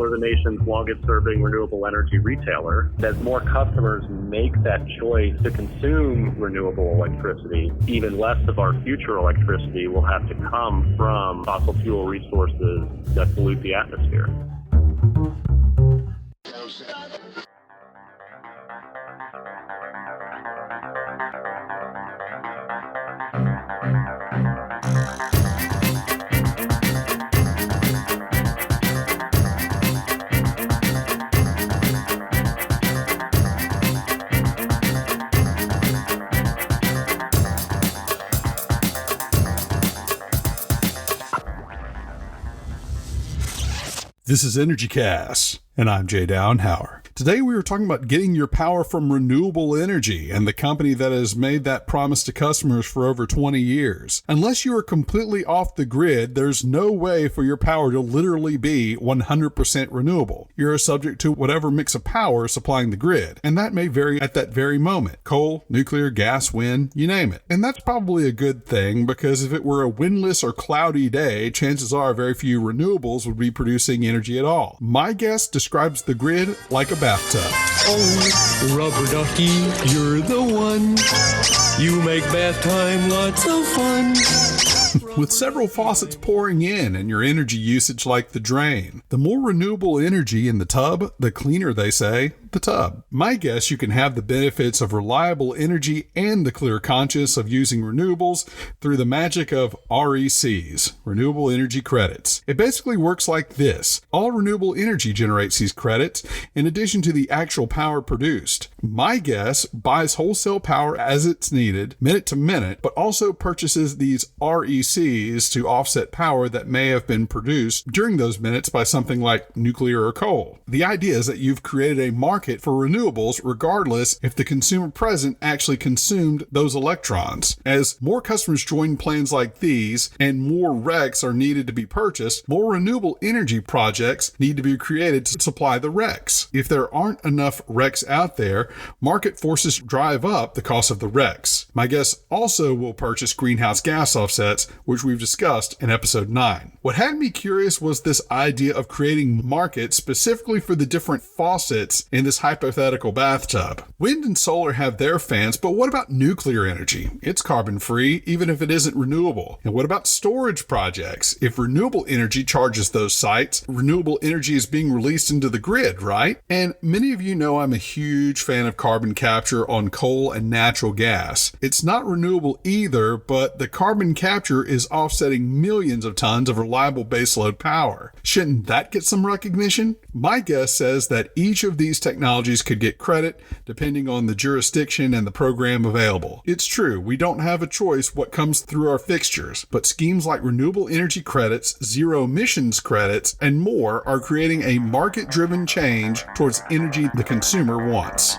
we're the nation's longest-serving renewable energy retailer. As more customers make that choice to consume renewable electricity, even less of our future electricity will have to come from fossil fuel resources that pollute the atmosphere. This is Energy Cast, and I'm Jay Downhauer. Today we are talking about getting your power from renewable energy and the company that has made that promise to customers for over 20 years. Unless you are completely off the grid, there's no way for your power to literally be 100% renewable. You're subject to whatever mix of power supplying the grid, and that may vary at that very moment. Coal, nuclear, gas, wind, you name it. And that's probably a good thing, because if it were a windless or cloudy day, chances are very few renewables would be producing energy at all. My guest describes the grid like a bathtub. Oh, rubber ducky, you're the one. You make bath time lots of fun. With several faucets pouring in and your energy usage like the drain. The more renewable energy in the tub, the cleaner, they say, the tub. My guess, you can have the benefits of reliable energy and the clear conscience of using renewables through the magic of RECs, renewable energy credits. It basically works like this. All renewable energy generates these credits in addition to the actual power produced. My guess buys wholesale power as it's needed, minute to minute, but also purchases these RECs to offset power that may have been produced during those minutes by something like nuclear or coal. The idea is that you've created a market for renewables regardless if the consumer present actually consumed those electrons. As more customers join plans like these and more RECs are needed to be purchased, more renewable energy projects need to be created to supply the RECs. If there aren't enough RECs out there, market forces drive up the cost of the RECs. My guest also will purchase greenhouse gas offsets, which we've discussed in episode 9. What had me curious was this idea of creating markets specifically for the different faucets in this hypothetical bathtub. Wind and solar have their fans, but what about nuclear energy? It's carbon free, even if it isn't renewable. And what about storage projects? If renewable energy charges those sites, renewable energy is being released into the grid, right? And many of you know I'm a huge fan of carbon capture on coal and natural gas. It's not renewable either, but the carbon capture is offsetting millions of tons of reliable baseload power. Shouldn't that get some recognition? My guess says that each of these technologies could get credit depending on the jurisdiction and the program available. It's true, we don't have a choice what comes through our fixtures, but schemes like renewable energy credits, zero emissions credits, and more are creating a market-driven change towards energy the consumer wants.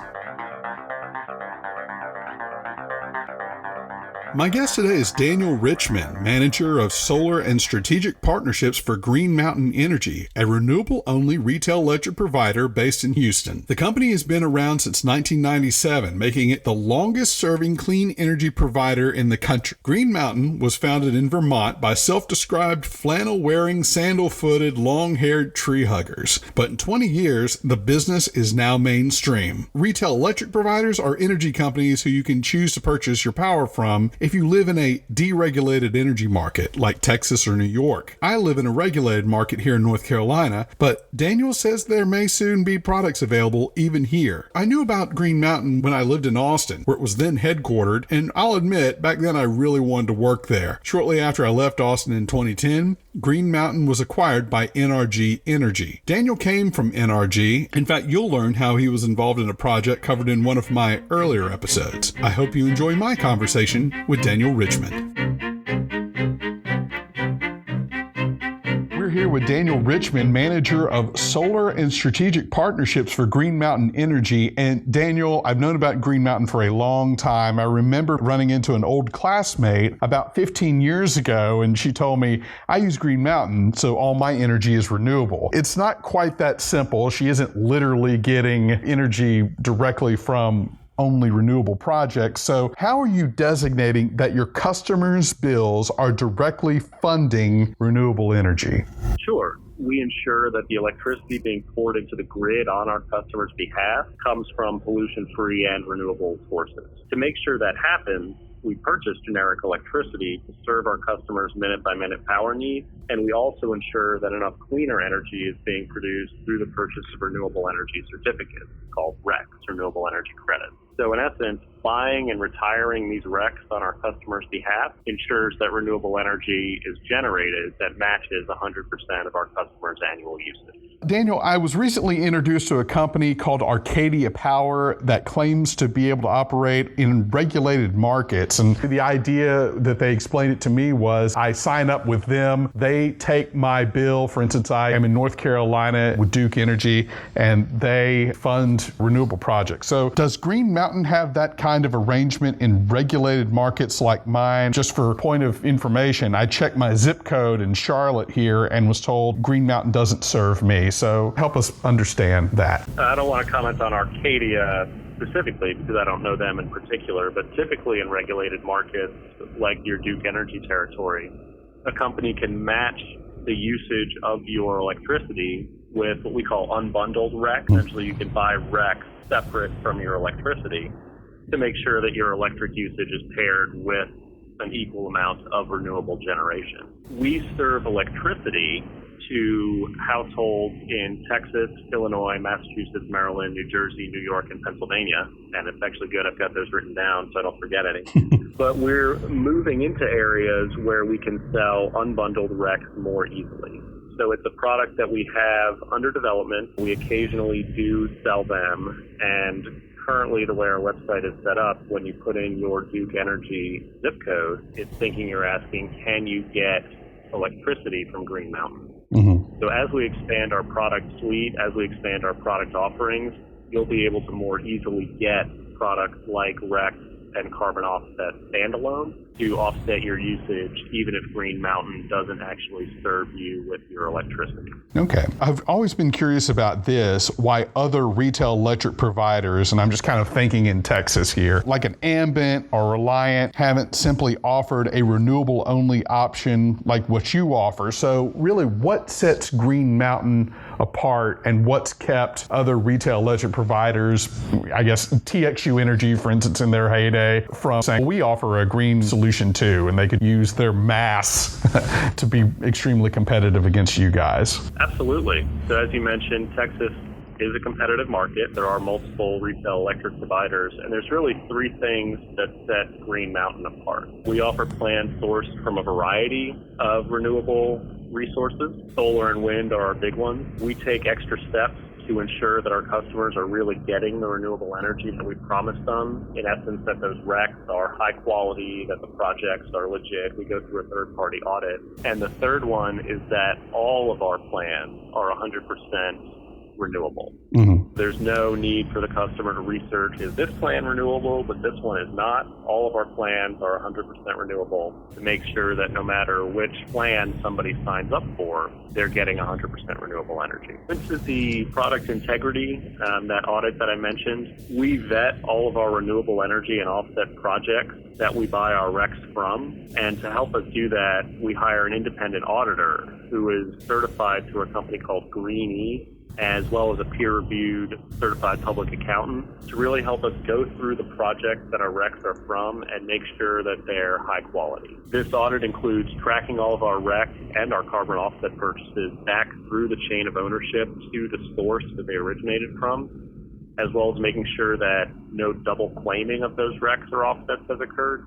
My guest today is Daniel Richmond, manager of solar and strategic partnerships for Green Mountain Energy, a renewable-only retail electric provider based in Houston. The company has been around since 1997, making it the longest-serving clean energy provider in the country. Green Mountain was founded in Vermont by self-described flannel-wearing, sandal-footed, long-haired tree huggers. But in 20 years, the business is now mainstream. Retail electric providers are energy companies who you can choose to purchase your power from if you live in a deregulated energy market like Texas or New York. I live in a regulated market here in North Carolina, but Daniel says there may soon be products available even here. I knew about Green Mountain when I lived in Austin, where it was then headquartered, and I'll admit, back then I really wanted to work there. Shortly after I left Austin in 2010, Green Mountain was acquired by NRG Energy. Daniel came from NRG. In fact, you'll learn how he was involved in a project covered in one of my earlier episodes. I hope you enjoy my conversation with Daniel Richmond. We're here with Daniel Richmond, manager of solar and strategic partnerships for Green Mountain Energy. And Daniel, I've known about Green Mountain for a long time. I remember running into an old classmate about 15 years ago, and she told me, I use Green Mountain, so all my energy is renewable. It's not quite that simple. She isn't literally getting energy directly from only renewable projects. So how are you designating that your customers' bills are directly funding renewable energy? Sure. We ensure that the electricity being poured into the grid on our customers' behalf comes from pollution-free and renewable sources. To make sure that happens, we purchase generic electricity to serve our customers' minute-by-minute power needs, and we also ensure that enough cleaner energy is being produced through the purchase of renewable energy certificates, called RECs, renewable energy credits. So in essence, buying and retiring these RECs on our customers' behalf ensures that renewable energy is generated that matches 100% of our customers' annual usage. Daniel, I was recently introduced to a company called Arcadia Power that claims to be able to operate in regulated markets. And the idea that they explained it to me was I sign up with them, they take my bill. For instance, I am in North Carolina with Duke Energy, and they fund renewable projects. So does Green Mountain have that kind of arrangement in regulated markets like mine? Just for point of information, I checked my zip code in Charlotte here and was told Green Mountain doesn't serve me. So help us understand that. I don't want to comment on Arcadia specifically because I don't know them in particular, but typically in regulated markets like your Duke Energy territory, a company can match the usage of your electricity with what we call unbundled RECs. Essentially, you can buy RECs separate from your electricity to make sure that your electric usage is paired with an equal amount of renewable generation. We serve electricity to households in Texas, Illinois, Massachusetts, Maryland, New Jersey, New York, and Pennsylvania. And it's actually good I've got those written down so I don't forget any. But we're moving into areas where we can sell unbundled RECs more easily. So it's a product that we have under development. We occasionally do sell them. And currently the way our website is set up, when you put in your Duke Energy zip code, it's thinking you're asking, can you get electricity from Green Mountain? Mm-hmm. So as we expand our product suite, as we expand our product offerings, you'll be able to more easily get products like RECs and carbon offset standalone to offset your usage, even if Green Mountain doesn't actually serve you with your electricity. Okay. I've always been curious about this, why other retail electric providers, and I'm just kind of thinking in Texas here, like an Ambient or Reliant, haven't simply offered a renewable-only option like what you offer. So really, what sets Green Mountain apart, and what's kept other retail electric providers, I guess TXU Energy, for instance, in their heyday, from saying, we offer a green solution too, and they could use their mass to be extremely competitive against you guys? Absolutely. So as you mentioned, Texas is a competitive market. There are multiple retail electric providers, and there's really three things that set Green Mountain apart. We offer plans sourced from a variety of renewable resources. Solar and wind are our big ones. We take extra steps to ensure that our customers are really getting the renewable energy that we promised them. In essence, that those RECs are high quality, that the projects are legit. We go through a third-party audit. And the third one is that all of our plans are 100% renewable. Mm-hmm. There's no need for the customer to research, is this plan renewable, but this one is not. All of our plans are 100% renewable to make sure that no matter which plan somebody signs up for, they're getting 100% renewable energy. This is the product integrity, that audit that I mentioned. We vet all of our renewable energy and offset projects that we buy our RECs from. And to help us do that, we hire an independent auditor who is certified through a company called Green, as well as a peer-reviewed certified public accountant, to really help us go through the projects that our RECs are from and make sure that they're high quality. This audit includes tracking all of our REC and our carbon offset purchases back through the chain of ownership to the source that they originated from, as well as making sure that no double claiming of those RECs or offsets has occurred.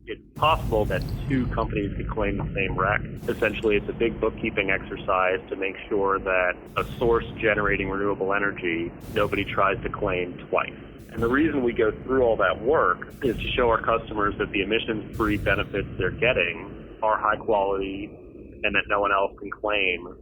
It's possible that two companies could claim the same REC. Essentially, it's a big bookkeeping exercise to make sure that a source generating renewable energy, nobody tries to claim twice. And the reason we go through all that work is to show our customers that the emissions-free benefits they're getting are high quality and that no one else can claim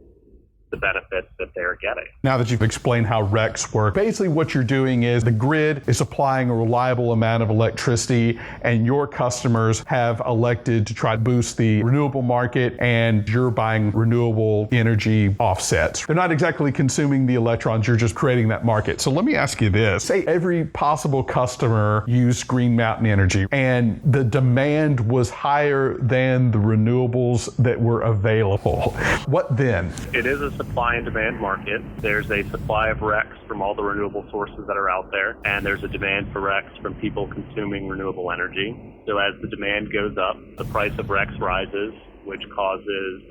the benefits that they're getting. Now that you've explained how RECs work, basically what you're doing is the grid is supplying a reliable amount of electricity, and your customers have elected to try to boost the renewable market, and you're buying renewable energy offsets. They're not exactly consuming the electrons, you're just creating that market. So let me ask you this. Say every possible customer used Green Mountain Energy, and the demand was higher than the renewables that were available. What then? It is a supply and demand market. There's a supply of RECs from all the renewable sources that are out there, and there's a demand for RECs from people consuming renewable energy. So as the demand goes up, the price of RECs rises, which causes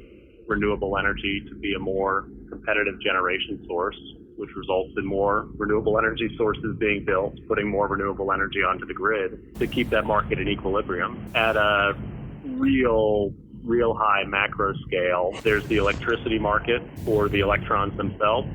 renewable energy to be a more competitive generation source, which results in more renewable energy sources being built, putting more renewable energy onto the grid to keep that market in equilibrium. At a real high macro scale, there's the electricity market for the electrons themselves,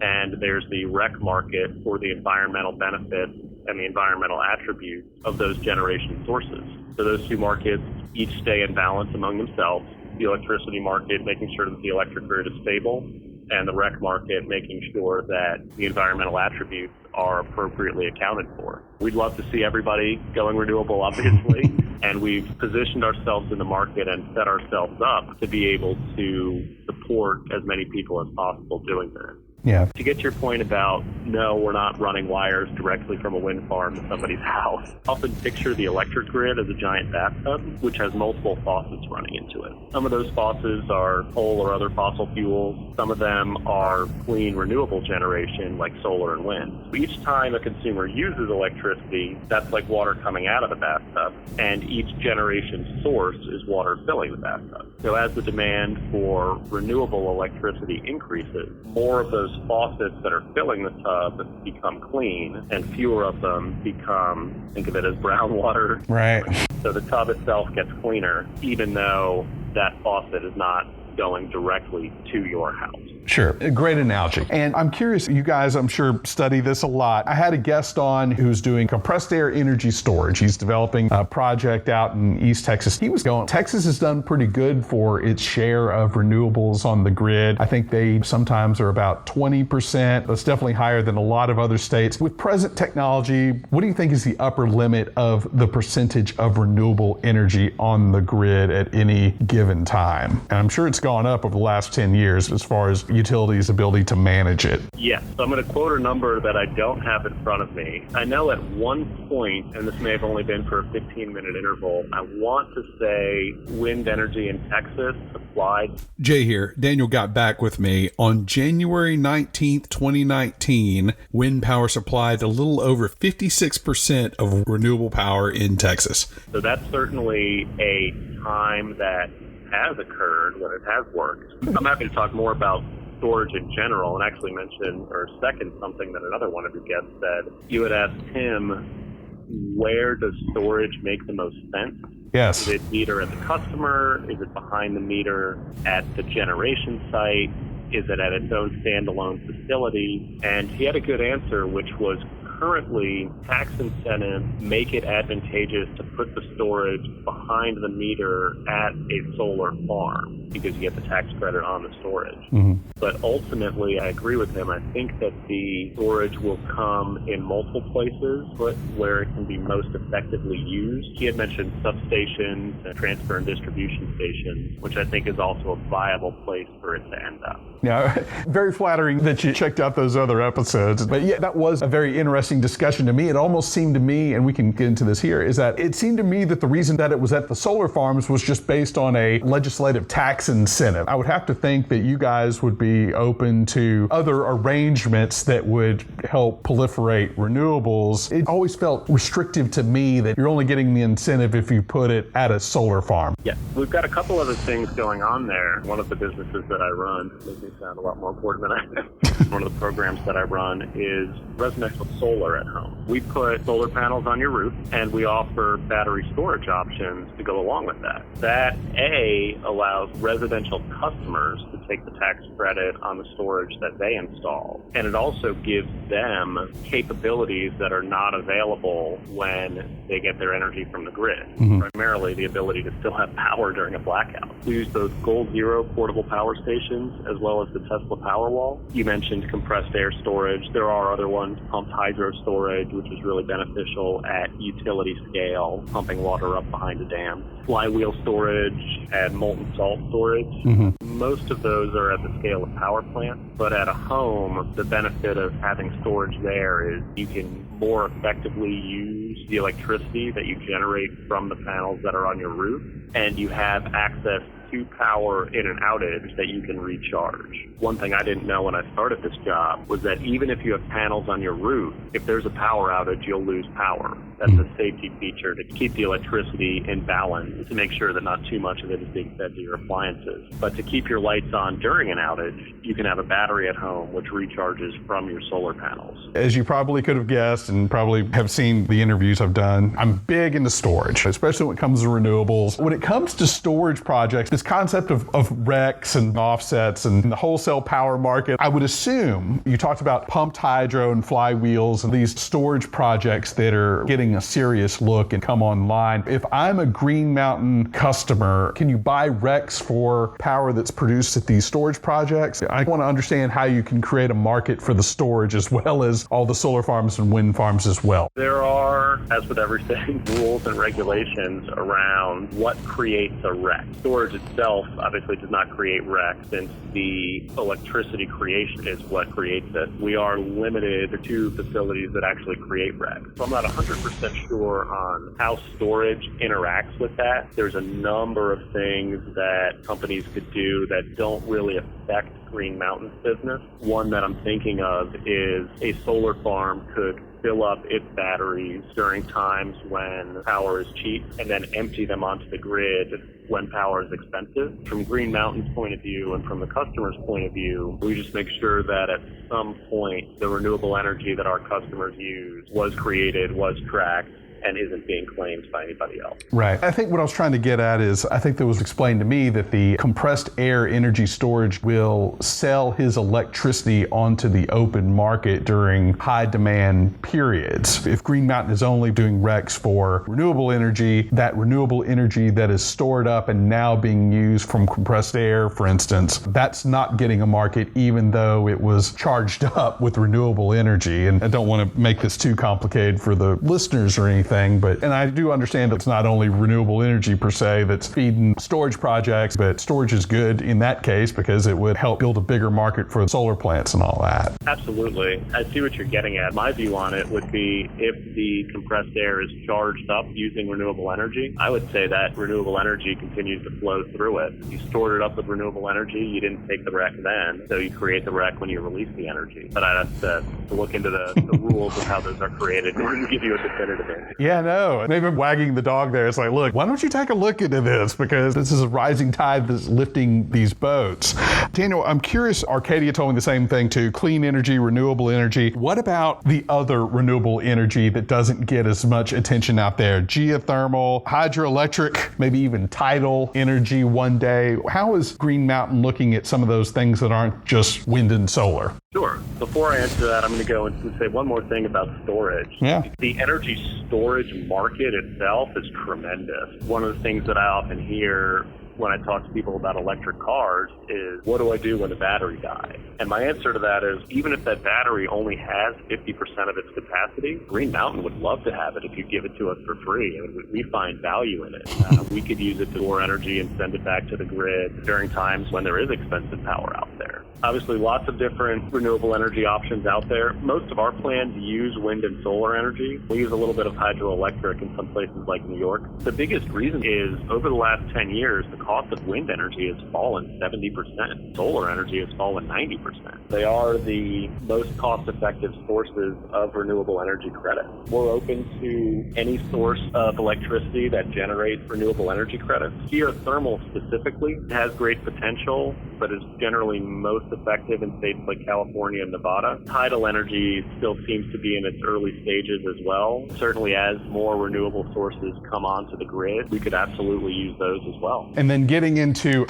and there's the REC market for the environmental benefits and the environmental attributes of those generation sources. So those two markets each stay in balance among themselves. The electricity market making sure that the electric grid is stable, and the REC market making sure that the environmental attributes are appropriately accounted for. We'd love to see everybody going renewable, obviously, and we've positioned ourselves in the market and set ourselves up to be able to support as many people as possible doing that. Yeah. To get to your point about, no, we're not running wires directly from a wind farm to somebody's house. Often picture the electric grid as a giant bathtub, which has multiple faucets running into it. Some of those faucets are coal or other fossil fuels. Some of them are clean renewable generation like solar and wind. Each time a consumer uses electricity, that's like water coming out of the bathtub, and each generation source is water filling the bathtub. So as the demand for renewable electricity increases, more of those faucets that are filling the tub become clean, and fewer of them become, think of it as brown water. Right. So the tub itself gets cleaner, even though that faucet is not going directly to your house. Sure. A great analogy. And I'm curious, you guys, I'm sure, study this a lot. I had a guest on who's doing compressed air energy storage. He's developing a project out in East Texas. He was going, Texas has done pretty good for its share of renewables on the grid. I think they sometimes are about 20%. That's definitely higher than a lot of other states. With present technology, what do you think is the upper limit of the percentage of renewable energy on the grid at any given time? And I'm sure it's gone up over the last 10 years as far as utilities' ability to manage it. Yes. So I'm going to quote a number that I don't have in front of me. I know at one point, and this may have only been for a 15-minute interval, I want to say wind energy in Texas supplied. Jay here. Daniel got back with me. On January 19th, 2019, wind power supplied a little over 56% of renewable power in Texas. So that's certainly a time that has occurred when it has worked. I'm happy to talk more about storage in general and actually mention or second something that another one of your guests said. You had asked him, where does storage make the most sense? Yes. Is it meter at the customer? Is it behind the meter at the generation site? Is it at its own standalone facility? And he had a good answer, which was currently tax incentives make it advantageous to put the storage behind the meter at a solar farm because you get the tax credit on the storage. Mm-hmm. But ultimately, I agree with him. I think that the storage will come in multiple places, but where it can be most effectively used. He had mentioned substations and transfer and distribution stations, which I think is also a viable place for it to end up. Yeah, very flattering that you checked out those other episodes. But yeah, that was a very interesting discussion to me. It almost seemed to me, and we can get into this here, is that it seemed to me that the reason that it was at the solar farms was just based on a legislative tax incentive. I would have to think that you guys would be open to other arrangements that would help proliferate renewables. It always felt restrictive to me that you're only getting the incentive if you put it at a solar farm. Yeah, we've got a couple other things going on there. One of the businesses that I run makes me sound a lot more important than I am. One of the programs that I run is residential solar at home. We put solar panels on your roof, and we offer battery storage options to go along with that. That, A, allows residential customers to take the tax credit on the storage that they install. And it also gives them capabilities that are not available when they get their energy from the grid. Primarily the ability to still have power during a blackout. We use those Goal Zero portable power stations as well as the Tesla Powerwall. You mentioned compressed air storage. There are other ones, pumped hydro storage, which is really beneficial at utility scale, pumping water up behind a dam. Flywheel storage and molten salt storage. Most of those are at the scale of power plants, but at a home, the benefit of having storage there is you can more effectively use the electricity that you generate from the panels that are on your roof, and you have access to power in an outage that you can recharge. One thing I didn't know when I started this job was that even if you have panels on your roof, if there's a power outage, you'll lose power. That's a safety feature to keep the electricity in balance, to make sure that not too much of it is being fed to your appliances. But to keep your lights on during an outage, you can have a battery at home which recharges from your solar panels. As you probably could have guessed and probably have seen the interviews I've done, I'm big into storage, especially when it comes to renewables. When it comes to storage projects, this concept of RECs and offsets and the wholesale power market, I would assume you talked about pumped hydro and flywheels and these storage projects that are getting a serious look and come online. If I'm a Green Mountain customer, can you buy RECs for power that's produced at these storage projects? I want to understand how you can create a market for the storage as well as all the solar farms and wind farms as well. There are, as with everything, rules and regulations around what creates a REC. Storage itself obviously does not create REC, since the electricity creation is what creates it. We are limited to facilities that actually create REC. So I'm not 100% sure on how storage interacts with that. There's a number of things that companies could do that don't really affect Green Mountain's business. One that I'm thinking of is a solar farm could fill up its batteries during times when power is cheap and then empty them onto the grid when power is expensive. From Green Mountain's point of view and from the customer's point of view, we just make sure that at some point the renewable energy that our customers use was created, was tracked, and isn't being claimed by anybody else. Right. I think what I was trying to get at is, I think that was explained to me that the compressed air energy storage will sell his electricity onto the open market during high demand periods. If Green Mountain is only doing RECs for renewable energy, that renewable energy that is stored up and now being used from compressed air, for instance, that's not getting a market even though it was charged up with renewable energy. And I don't want to make this too complicated for the listeners or anything. But I do understand it's not only renewable energy per se that's feeding storage projects, but storage is good in that case because it would help build a bigger market for solar plants and all that. Absolutely. I see what you're getting at. My view on it would be if the compressed air is charged up using renewable energy, I would say that renewable energy continues to flow through it. You stored it up with renewable energy, you didn't take the REC then, so you create the REC when you release the energy. But I'd have to look into the rules of how those are created in order to give you a definitive answer. Yeah, no. Maybe I'm wagging the dog there. It's like, look, why don't you take a look into this? Because this is a rising tide that's lifting these boats. Daniel, I'm curious, Arcadia told me the same thing too. Clean energy, renewable energy. What about the other renewable energy that doesn't get as much attention out there? Geothermal, hydroelectric, maybe even tidal energy one day. How is Green Mountain looking at some of those things that aren't just wind and solar? Sure. Before I answer that, I'm going to go and say one more thing about storage. Yeah. The energy storage market itself is tremendous. One of the things that I often hear when I talk to people about electric cars is, what do I do when the battery dies? And my answer to that is, even if that battery only has 50% of its capacity, Green Mountain would love to have it if you give it to us for free. I mean, we find value in it. We could use it to store energy and send it back to the grid during times when there is expensive power out there. Obviously, lots of different renewable energy options out there. Most of our plans use wind and solar energy. We use a little bit of hydroelectric in some places like New York. The biggest reason is, over the last 10 years, the cost of wind energy has fallen 70%. Solar energy has fallen 90%. They are the most cost-effective sources of renewable energy credit. We're open to any source of electricity that generates renewable energy credits. Geothermal specifically has great potential, but is generally most effective in states like California and Nevada. Tidal energy still seems to be in its early stages as well. Certainly as more renewable sources come onto the grid, we could absolutely use those as well. And then getting into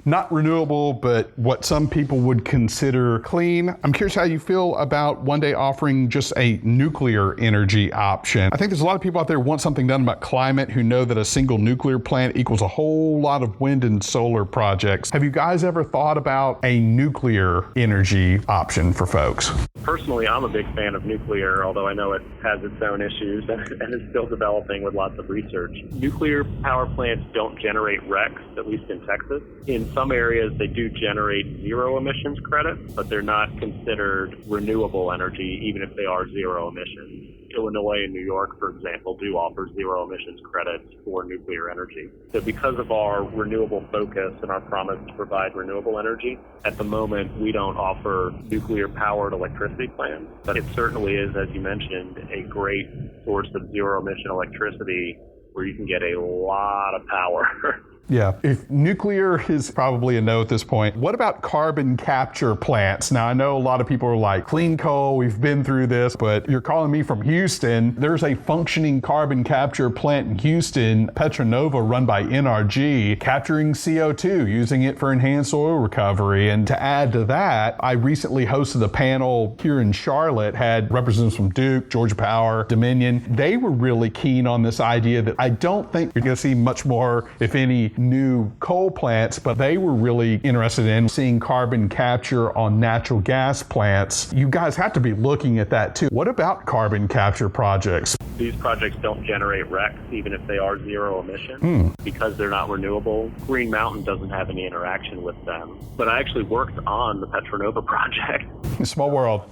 not renewable, but what some people would consider clean. I'm curious how you feel about one day offering just a nuclear energy option. I think there's a lot of people out there who want something done about climate who know that a single nuclear plant equals a whole lot of wind and solar projects. Have you guys ever thought about a nuclear energy option for folks? Personally, I'm a big fan of nuclear, although I know it has its own issues and is still developing with lots of research. Nuclear power plants don't generate RECs, at least in Texas. In some areas, they do generate zero emissions credits, but they're not considered renewable energy, even if they are zero emissions. Illinois and New York, for example, do offer zero emissions credits for nuclear energy. So because of our renewable focus and our promise to provide renewable energy, at the moment we don't offer nuclear-powered electricity plants, but it certainly is, as you mentioned, a great source of zero-emission electricity where you can get a lot of power. Yeah, if nuclear is probably a no at this point, what about carbon capture plants? Now, I know a lot of people are like, clean coal, we've been through this, but you're calling me from Houston. There's a functioning carbon capture plant in Houston, Petronova, run by NRG, capturing CO2, using it for enhanced oil recovery. And to add to that, I recently hosted a panel here in Charlotte, had representatives from Duke, Georgia Power, Dominion. They were really keen on this idea that I don't think you're going to see much more, if any, new coal plants, but they were really interested in seeing carbon capture on natural gas plants. You guys have to be looking at that too. What about carbon capture projects? These projects don't generate RECs, even if they are zero emission, because they're not renewable. Green Mountain doesn't have any interaction with them. But I actually worked on the Petronova project. Small world.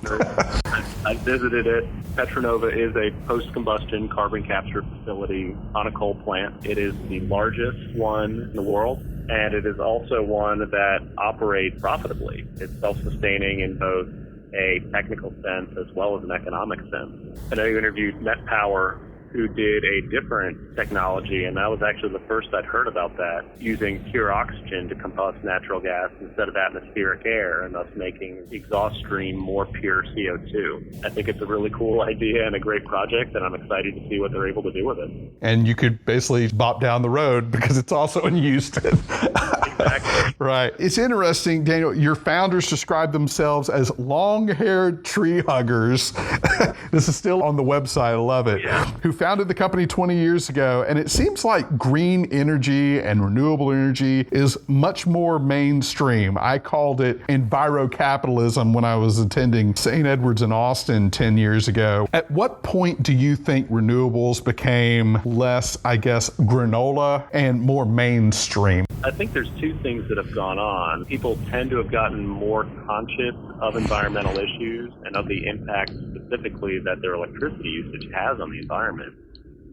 I visited it. Petronova is a post-combustion carbon capture facility on a coal plant. It is the largest one in the world, and it is also one that operates profitably. It's self-sustaining in both a technical sense as well as an economic sense. I know you interviewed Net Power, who did a different technology, and that was actually the first I'd heard about that, using pure oxygen to combust natural gas instead of atmospheric air, and thus making the exhaust stream more pure CO2. I think it's a really cool idea and a great project, and I'm excited to see what they're able to do with it. And you could basically bop down the road because it's also in Houston. Exactly. Right. It's interesting, Daniel, your founders describe themselves as long-haired tree huggers. This is still on the website, I love it. Yeah. Who founded the company 20 years ago, and it seems like green energy and renewable energy is much more mainstream. I called it envirocapitalism when I was attending St. Edward's in Austin 10 years ago. At what point do you think renewables became less, I guess, granola and more mainstream? I think there's two things that have gone on. People tend to have gotten more conscious of environmental issues and of the impact specifically that their electricity usage has on the environment,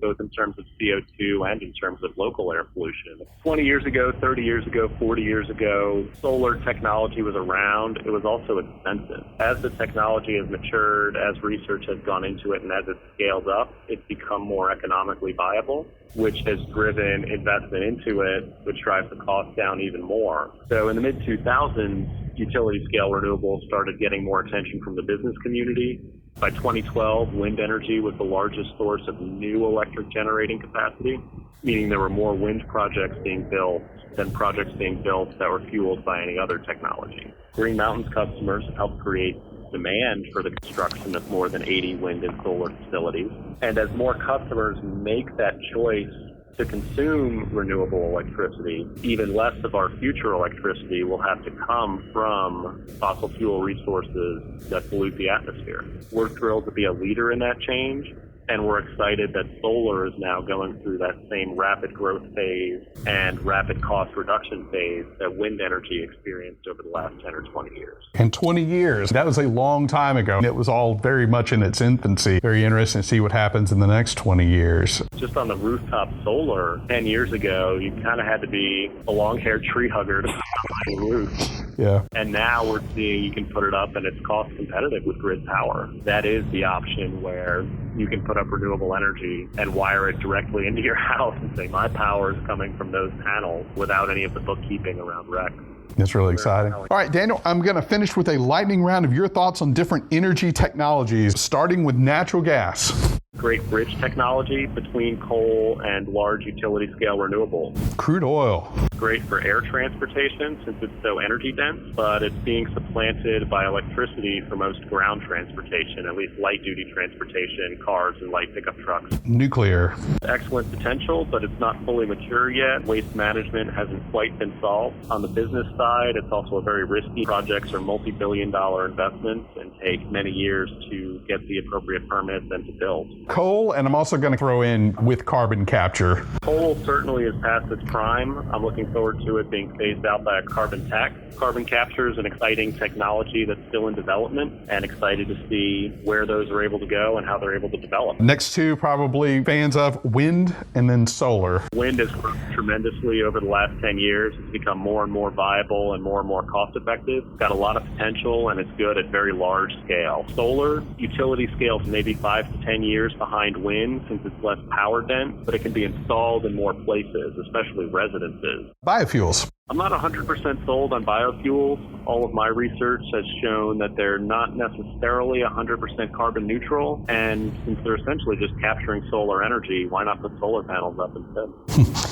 both in terms of CO2 and in terms of local air pollution. 20 years ago, 30 years ago, 40 years ago, solar technology was around. It was also expensive. As the technology has matured, as research has gone into it, and as it's scaled up, it's become more economically viable, which has driven investment into it, which drives the cost down even more. So in the mid-2000s, utility-scale renewables started getting more attention from the business community. By 2012, wind energy was the largest source of new electric generating capacity, meaning there were more wind projects being built than projects being built that were fueled by any other technology. Green Mountain's customers helped create demand for the construction of more than 80 wind and solar facilities. And as more customers make that choice to consume renewable electricity, even less of our future electricity will have to come from fossil fuel resources that pollute the atmosphere. We're thrilled to be a leader in that change, And we're excited that solar is now going through that same rapid growth phase and rapid cost reduction phase that wind energy experienced over the last 10 or 20 years. And 20 years, that was a long time ago. It was all very much in its infancy. Very interesting to see what happens in the next 20 years. Just on the rooftop solar, 10 years ago, you kind of had to be a long-haired tree hugger to put it on the roof. Yeah. And now we're seeing you can put it up and it's cost competitive with grid power. That is the option where you can put up renewable energy and wire it directly into your house and say, my power is coming from those panels without any of the bookkeeping around RECs. It's really exciting. All right, Daniel, I'm going to finish with a lightning round of your thoughts on different energy technologies, starting with natural gas. Great bridge technology between coal and large utility scale renewables. Crude oil. Great for air transportation since it's so energy dense, but it's being supplanted by electricity for most ground transportation, at least light duty transportation, cars and light pickup trucks. Nuclear. Excellent potential, but it's not fully mature yet. Waste management hasn't quite been solved. On the business side, it's also a very risky. Projects are multi-billion-dollar investments and take many years to get the appropriate permits and to build. Coal, and I'm also going to throw in with carbon capture. Coal certainly is past its prime. I'm looking forward to it being phased out by a carbon tax. Carbon capture is an exciting technology that's still in development, and excited to see where those are able to go and how they're able to develop. Next two, probably fans of wind and then solar. Wind has grown tremendously over the last 10 years. It's become more and more viable and more cost effective. It's got a lot of potential, and it's good at very large scale. Solar, utility scale, maybe 5 to 10 years behind wind since it's less power dense, but it can be installed in more places, especially residences. Biofuels. I'm not 100% sold on biofuels. All of my research has shown that they're not necessarily 100% carbon neutral, and since they're essentially just capturing solar energy, why not put solar panels up instead?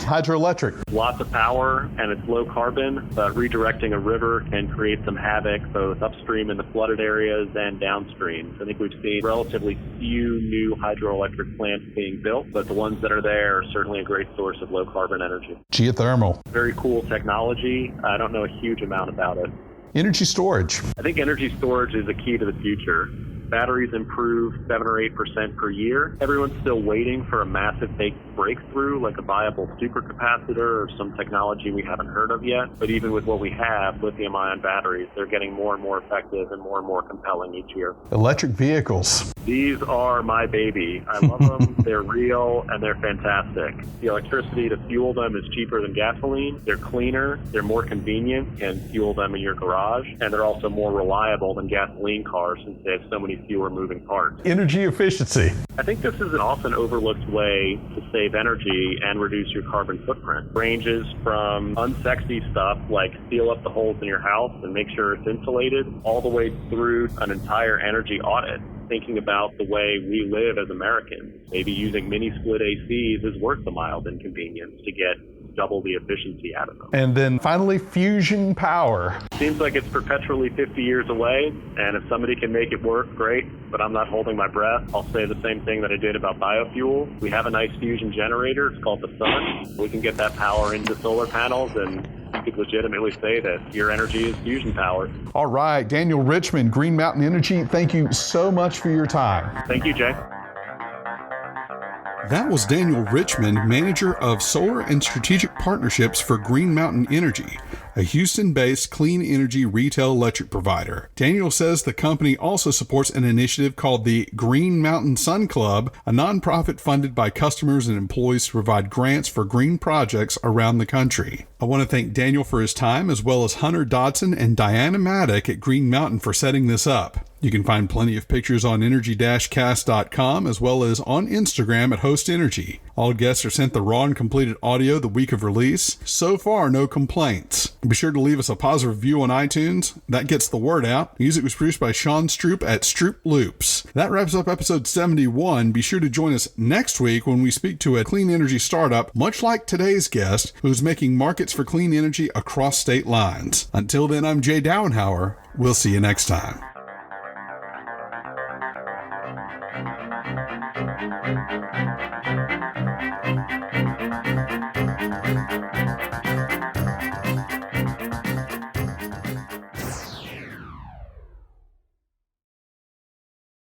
Hydroelectric. Lots of power, and it's low carbon, but redirecting a river can create some havoc both upstream in the flooded areas and downstream. I think we've seen relatively few new hydroelectric plants being built, but the ones that are there are certainly a great source of low carbon energy. Geothermal. Very cool technology. I don't know a huge amount about it. Energy storage. I think energy storage is a key to the future. Batteries improve 7 or 8% per year. Everyone's still waiting for a massive big breakthrough like a viable supercapacitor or some technology we haven't heard of yet. But even with what we have, lithium-ion batteries, they're getting more and more effective and more compelling each year. Electric vehicles. These are my baby. I love them. They're real and they're fantastic. The electricity to fuel them is cheaper than gasoline. They're cleaner. They're more convenient. You can fuel them in your garage. And they're also more reliable than gasoline cars since they have so many fewer moving parts. Energy efficiency. I think this is an often overlooked way to save energy and reduce your carbon footprint. Ranges from unsexy stuff like seal up the holes in your house and make sure it's insulated, all the way through an entire energy audit. Thinking about the way we live as Americans. Maybe using mini split ACs is worth the mild inconvenience to get double the efficiency out of them. And then finally, fusion power. Seems like it's perpetually 50 years away, and if somebody can make it work, great, but I'm not holding my breath. I'll say the same thing that I did about biofuel. We have a nice fusion generator. It's called the sun. We can get that power into solar panels, and you could legitimately say that your energy is fusion powered. All right, Daniel Richmond, Green Mountain Energy, thank you so much for your time. Thank you, Jay. That was Daniel Richmond, Manager of Solar and Strategic Partnerships for Green Mountain Energy, a Houston-based clean energy retail electric provider. Daniel says the company also supports an initiative called the Green Mountain Sun Club, a nonprofit funded by customers and employees to provide grants for green projects around the country. I want to thank Daniel for his time, as well as Hunter Dodson and Diana Maddock at Green Mountain for setting this up. You can find plenty of pictures on energy-cast.com as well as on Instagram at Host Energy. All guests are sent the raw and completed audio the week of release. So far, no complaints. Be sure to leave us a positive review on iTunes. That gets the word out. Music was produced by Sean Stroop at Stroop Loops. That wraps up episode 71. Be sure to join us next week when we speak to a clean energy startup, much like today's guest, who's making markets for clean energy across state lines. Until then, I'm Jay Dowenhauer. We'll see you next time. Thank you.